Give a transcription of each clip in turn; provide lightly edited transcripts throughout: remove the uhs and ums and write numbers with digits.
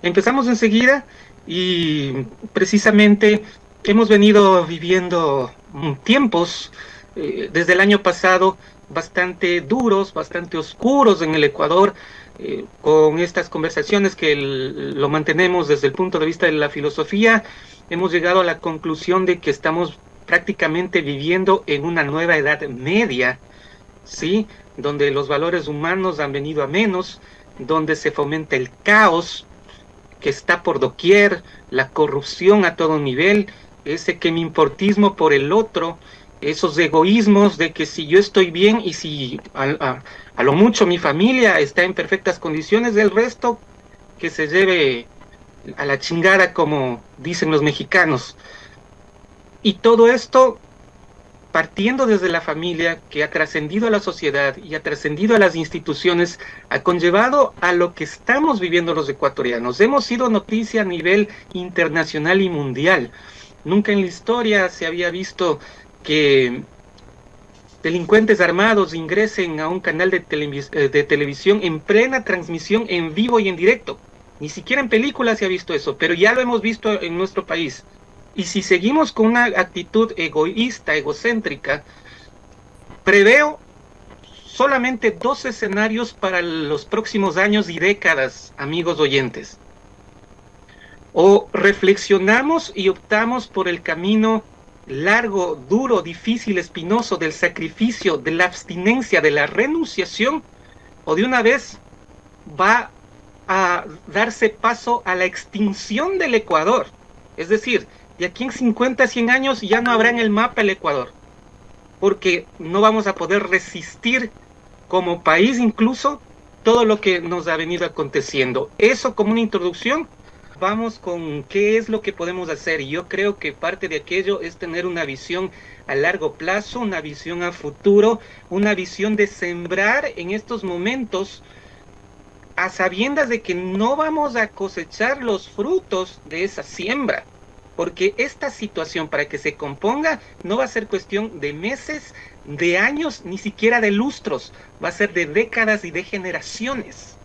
Empezamos enseguida y precisamente hemos venido viviendo tiempos desde el año pasado bastante duros, bastante oscuros en el Ecuador, con estas conversaciones que lo mantenemos desde el punto de vista de la filosofía. Hemos llegado a la conclusión de que estamos prácticamente viviendo en una nueva edad media, ¿sí? Donde los valores humanos han venido a menos, donde se fomenta el caos que está por doquier, la corrupción a todo nivel, ese que me importismo por el otro, esos egoísmos de que si yo estoy bien y si a lo mucho mi familia está en perfectas condiciones, el resto que se lleve a la chingada, como dicen los mexicanos. Y todo esto partiendo desde la familia, que ha trascendido a la sociedad y ha trascendido a las instituciones, ha conllevado a lo que estamos viviendo los ecuatorianos. Hemos sido noticia a nivel internacional y mundial. Nunca en la historia se había visto que delincuentes armados ingresen a un canal de televisión en plena transmisión en vivo y en directo. Ni siquiera en películas se ha visto eso, pero ya lo hemos visto en nuestro país. Y si seguimos con una actitud egoísta, egocéntrica, preveo solamente dos escenarios para los próximos años y décadas, amigos oyentes. O reflexionamos y optamos por el camino largo, duro, difícil, espinoso del sacrificio, de la abstinencia, de la renunciación, o de una vez va a darse paso a la extinción del Ecuador. Es decir, de aquí en 50, 100 años ya no habrá en el mapa el Ecuador, porque no vamos a poder resistir como país incluso todo lo que nos ha venido aconteciendo. Eso como una introducción. Vamos con qué es lo que podemos hacer. Y yo creo que parte de aquello es tener una visión a largo plazo, una visión a futuro, una visión de sembrar en estos momentos a sabiendas de que no vamos a cosechar los frutos de esa siembra, porque esta situación para que se componga no va a ser cuestión de meses, de años, ni siquiera de lustros, va a ser de décadas y de generaciones.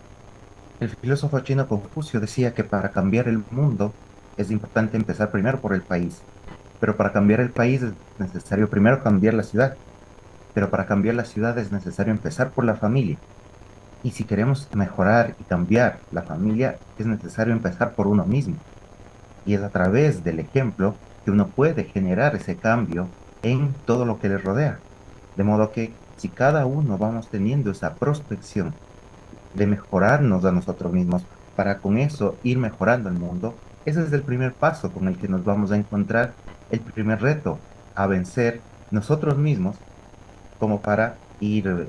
El filósofo chino Confucio decía que para cambiar el mundo es importante empezar primero por el país, pero para cambiar el país es necesario primero cambiar la ciudad, pero para cambiar la ciudad es necesario empezar por la familia. Y si queremos mejorar y cambiar la familia, es necesario empezar por uno mismo. Y es a través del ejemplo que uno puede generar ese cambio en todo lo que le rodea. De modo que si cada uno vamos teniendo esa prospección de mejorarnos a nosotros mismos para con eso ir mejorando el mundo, ese es el primer paso con el que nos vamos a encontrar, el primer reto a vencer nosotros mismos como para ir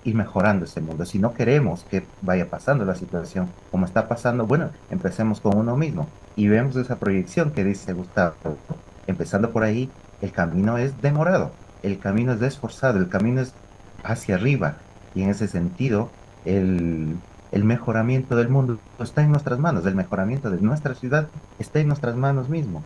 mejorando este mundo. Si no queremos que vaya pasando la situación como está pasando, bueno, empecemos con uno mismo y vemos esa proyección que dice Gustavo. Empezando por ahí, el camino es demorado, el camino es esforzado, el camino es hacia arriba y en ese sentido el mejoramiento del mundo está en nuestras manos, el mejoramiento de nuestra ciudad está en nuestras manos mismo.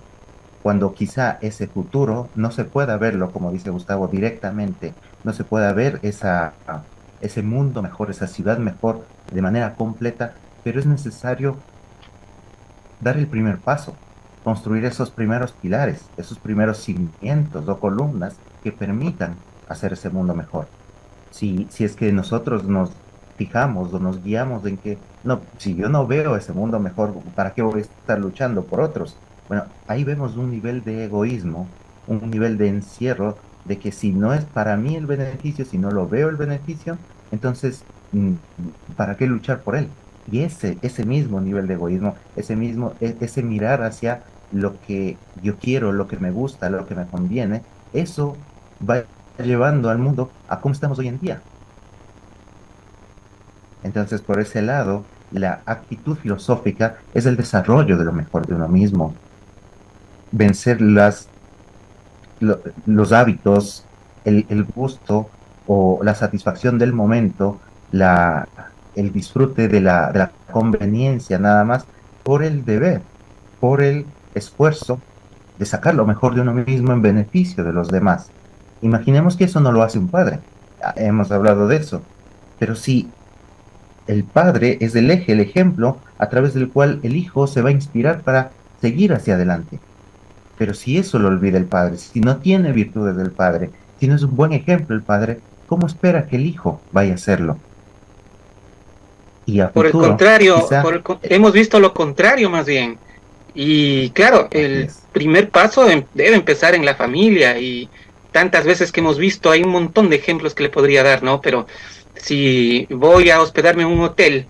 Cuando quizá ese futuro no se pueda verlo, como dice Gustavo, directamente, no se pueda ver ese mundo mejor, esa ciudad mejor de manera completa, pero es necesario dar el primer paso, construir esos primeros pilares, esos primeros cimientos o columnas que permitan hacer ese mundo mejor. Si es que nosotros nos fijamos o nos guiamos en que, no, si yo no veo ese mundo mejor, ¿para qué voy a estar luchando por otros? Bueno, ahí vemos un nivel de egoísmo, un nivel de encierro, de que si no es para mí el beneficio, si no lo veo el beneficio, entonces, ¿para qué luchar por él? Y ese mismo nivel de egoísmo, ese mirar hacia lo que yo quiero, lo que me gusta, lo que me conviene, eso va llevando al mundo a cómo estamos hoy en día. Entonces, por ese lado, la actitud filosófica es el desarrollo de lo mejor de uno mismo, vencer los hábitos, el gusto o la satisfacción del momento, la, el disfrute de la conveniencia nada más por el deber, por el esfuerzo de sacar lo mejor de uno mismo en beneficio de los demás. Imaginemos que eso no lo hace un padre. Hemos hablado de eso. Pero si el padre es el eje, el ejemplo a través del cual el hijo se va a inspirar para seguir hacia adelante. Pero si eso lo olvida el padre, si no tiene virtudes del padre, si no es un buen ejemplo el padre, ¿cómo espera que el hijo vaya a serlo? Y a Por el futuro, contrario, quizá, hemos visto lo contrario más bien. Y claro, así el es. primer paso debe empezar en la familia y tantas veces que hemos visto, hay un montón de ejemplos que le podría dar, ¿no? Pero si voy a hospedarme en un hotel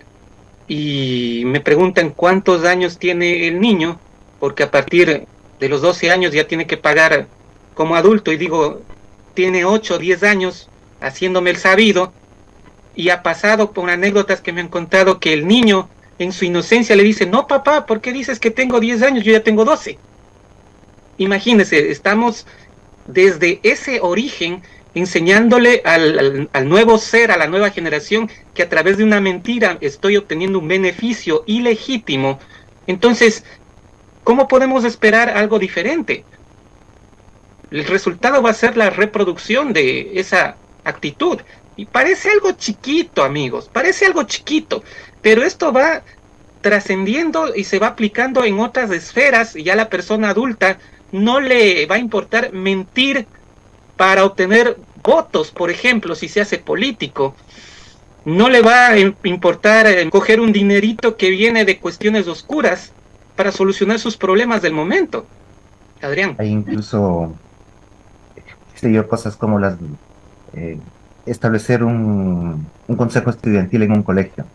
y me preguntan cuántos años tiene el niño, porque a partir de los 12 años ya tiene que pagar como adulto y digo, tiene 8 o 10 años haciéndome el sabido y ha pasado por anécdotas que me han contado que el niño en su inocencia le dice, no papá, ¿por qué dices que tengo 10 años? Yo ya tengo 12. Imagínense, estamos desde ese origen enseñándole al nuevo ser, a la nueva generación, que a través de una mentira estoy obteniendo un beneficio ilegítimo. Entonces, ¿cómo podemos esperar algo diferente? El resultado va a ser la reproducción de esa actitud. Y parece algo chiquito, amigos, parece algo chiquito, pero esto va trascendiendo y se va aplicando en otras esferas y ya la persona adulta no le va a importar mentir para obtener votos, por ejemplo, si se hace político. No le va a importar coger un dinerito que viene de cuestiones oscuras para solucionar sus problemas del momento. Adrián. Hay incluso, qué sé yo, cosas como eh, establecer un consejo estudiantil en un colegio,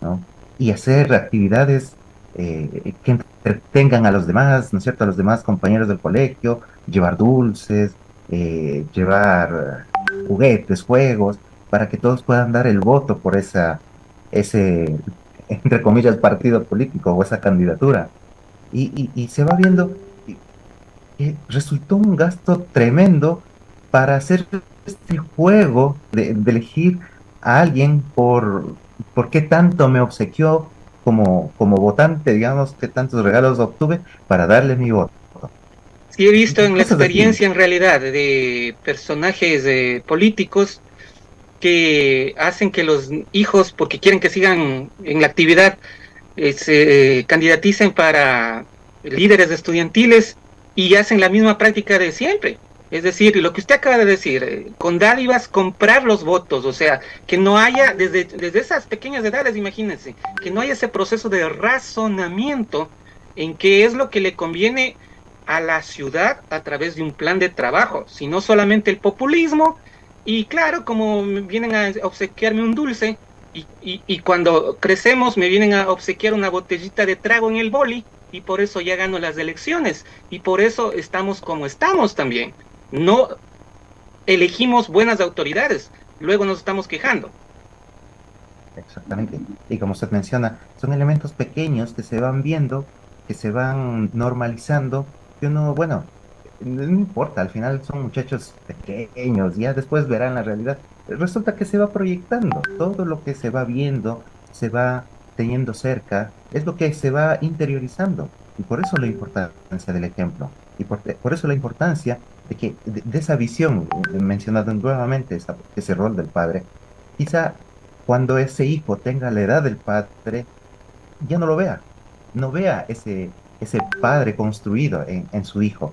¿no? Y hacer actividades que entretengan a los demás, ¿no es cierto? A los demás compañeros del colegio, llevar dulces, llevar juguetes, juegos, para que todos puedan dar el voto por ese, entre comillas, partido político o esa candidatura. Y se va viendo que resultó un gasto tremendo para hacer este juego de elegir a alguien por qué tanto me obsequió como votante, digamos, qué tantos regalos obtuve para darle mi voto. Sí he visto en la Cosas así. experiencia en realidad de personajes políticos que hacen que los hijos, porque quieren que sigan en la actividad, se candidaticen para líderes estudiantiles y hacen la misma práctica de siempre. Es decir, lo que usted acaba de decir, con dádivas comprar los votos, o sea, que no haya, desde esas pequeñas edades, imagínense, que no haya ese proceso de razonamiento en qué es lo que le conviene a la ciudad a través de un plan de trabajo, sino solamente el populismo y claro, como vienen a obsequiarme un dulce, y cuando crecemos me vienen a obsequiar una botellita de trago en el boli y por eso ya gano las elecciones y por eso estamos como estamos también. No elegimos buenas autoridades, luego nos estamos quejando. Exactamente. Y como usted menciona, son elementos pequeños que se van viendo, que se van normalizando, que uno, bueno, no importa, al final son muchachos pequeños, ya después verán la realidad. Resulta que se va proyectando, todo lo que se va viendo, se va teniendo cerca, es lo que se va interiorizando. Y por eso la importancia del ejemplo, y por eso la importancia de esa visión, mencionando nuevamente ese rol del padre. Quizá cuando ese hijo tenga la edad del padre, ya no lo vea, no vea ese padre construido en su hijo,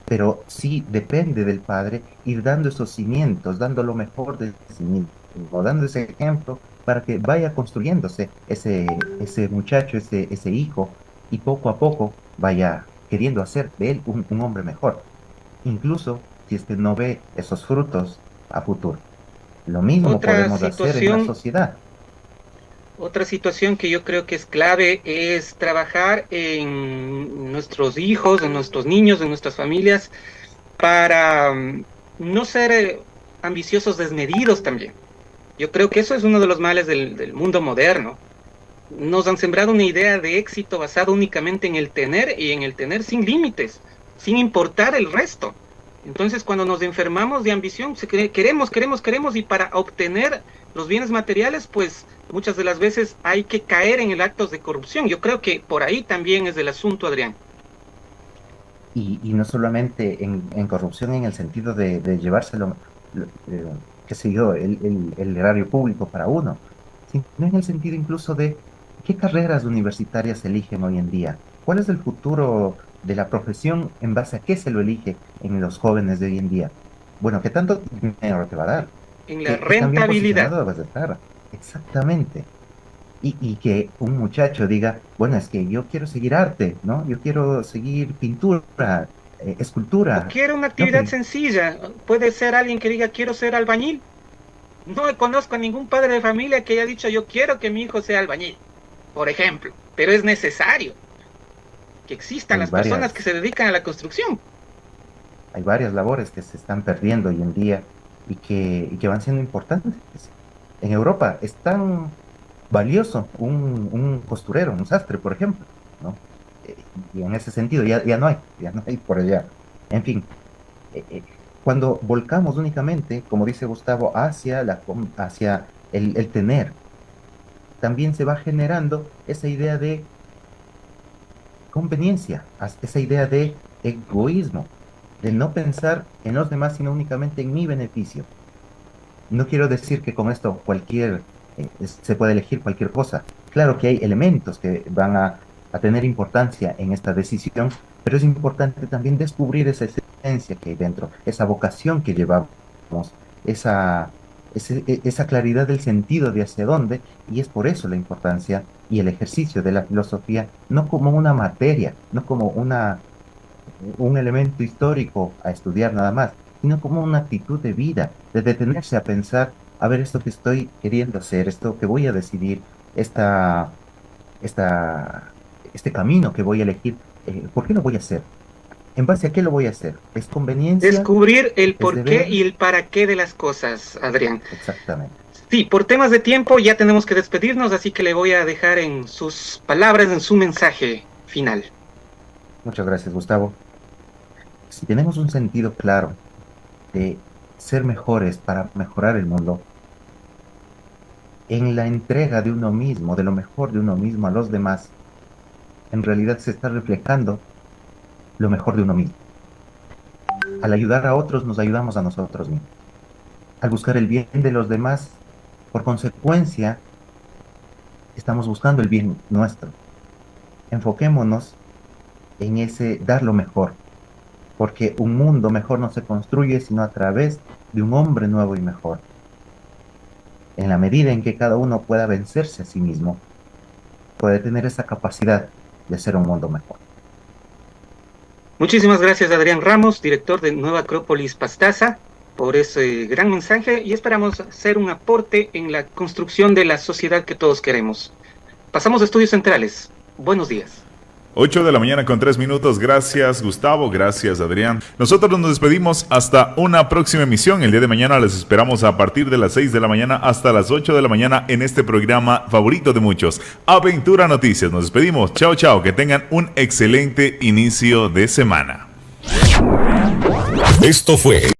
pero sí depende del padre ir dando esos cimientos, dando lo mejor de sí mismo, dando ese ejemplo para que vaya construyéndose ese muchacho, ese hijo, y poco a poco vaya queriendo hacer de él un hombre mejor, incluso si es que no ve esos frutos a futuro. Lo mismo Otra podemos hacer en la situación, sociedad. otra situación que yo creo que es clave es trabajar en nuestros hijos, en nuestros niños, en nuestras familias, para no ser ambiciosos desmedidos también. Yo creo que eso es uno de los males del mundo moderno. Nos han sembrado una idea de éxito basada únicamente en el tener y en el tener sin límites, sin importar el resto. Entonces, cuando nos enfermamos de ambición, queremos y para obtener los bienes materiales, pues muchas de las veces hay que caer en el actos de corrupción. Yo creo que por ahí también es el asunto, Adrián. Y no solamente en corrupción en el sentido de llevárselo, qué sé yo, el erario público para uno, sino en el sentido incluso de qué carreras universitarias se eligen hoy en día, cuál es el futuro de la profesión, en base a qué se lo elige en los jóvenes de hoy en día. Bueno, ¿qué tanto dinero te va a dar? En la ¿Qué tan bien rentabilidad. posicionado vas a estar? Exactamente. Y que un muchacho diga, bueno, es que yo quiero seguir arte, ¿no? Yo quiero seguir pintura, O escultura. quiere una No, actividad sencilla. Puede ser alguien que diga, quiero ser albañil. No conozco a ningún padre de familia que haya dicho, yo quiero que mi hijo sea albañil, por ejemplo. Pero es necesario que existan hay las personas que varias, se dedican a la construcción. hay varias labores que se están perdiendo hoy en día y que van siendo importantes. En Europa es tan valioso un costurero, un sastre, por ejemplo, ¿no? Y en ese sentido ya no hay por allá. En fin, eh, eh, cuando volcamos únicamente, como dice Gustavo, hacia el tener, también se va generando esa idea de conveniencia, esa idea de egoísmo, de no pensar en los demás, sino únicamente en mi beneficio. No quiero decir que con esto se puede elegir cualquier cosa. Claro que hay elementos que van a tener importancia en esta decisión, pero es importante también descubrir esa esencia que hay dentro, esa vocación que llevamos, esa, esa claridad del sentido de hacia dónde, y es por eso la importancia y el ejercicio de la filosofía, no como una materia, no como un elemento histórico a estudiar nada más, sino como una actitud de vida, de detenerse a pensar, a ver, esto que estoy queriendo hacer, esto que voy a decidir, esta, esta, este camino que voy a elegir, ¿por qué lo voy a hacer? ¿En base a qué lo voy a hacer? ¿Es conveniencia? Descubrir el ¿Es por qué deber? y el para qué de las cosas, Adrián. Exactamente. Sí, por temas de tiempo ya tenemos que despedirnos, así que le voy a dejar en sus palabras, en su mensaje final. Muchas gracias, Gustavo. Si tenemos un sentido claro de ser mejores para mejorar el mundo, en la entrega de uno mismo, de lo mejor de uno mismo a los demás, en realidad se está reflejando lo mejor de uno mismo. Al ayudar a otros, nos ayudamos a nosotros mismos. Al buscar el bien de los demás, por consecuencia, estamos buscando el bien nuestro. Enfoquémonos en ese dar lo mejor, porque un mundo mejor no se construye sino a través de un hombre nuevo y mejor. En la medida en que cada uno pueda vencerse a sí mismo, puede tener esa capacidad de hacer un mundo mejor. Muchísimas gracias, Adrián Ramos, director de Nueva Acrópolis Pastaza, por ese gran mensaje y esperamos hacer un aporte en la construcción de la sociedad que todos queremos. Pasamos a estudios centrales. Buenos días. 8 de la mañana con 3 minutos. Gracias, Gustavo. Gracias, Adrián. Nosotros nos despedimos hasta una próxima emisión. El día de mañana les esperamos a partir de las 6 de la mañana hasta las 8 de la mañana en este programa favorito de muchos, Aventura Noticias. Nos despedimos. Chao, chao. Que tengan un excelente inicio de semana. Esto fue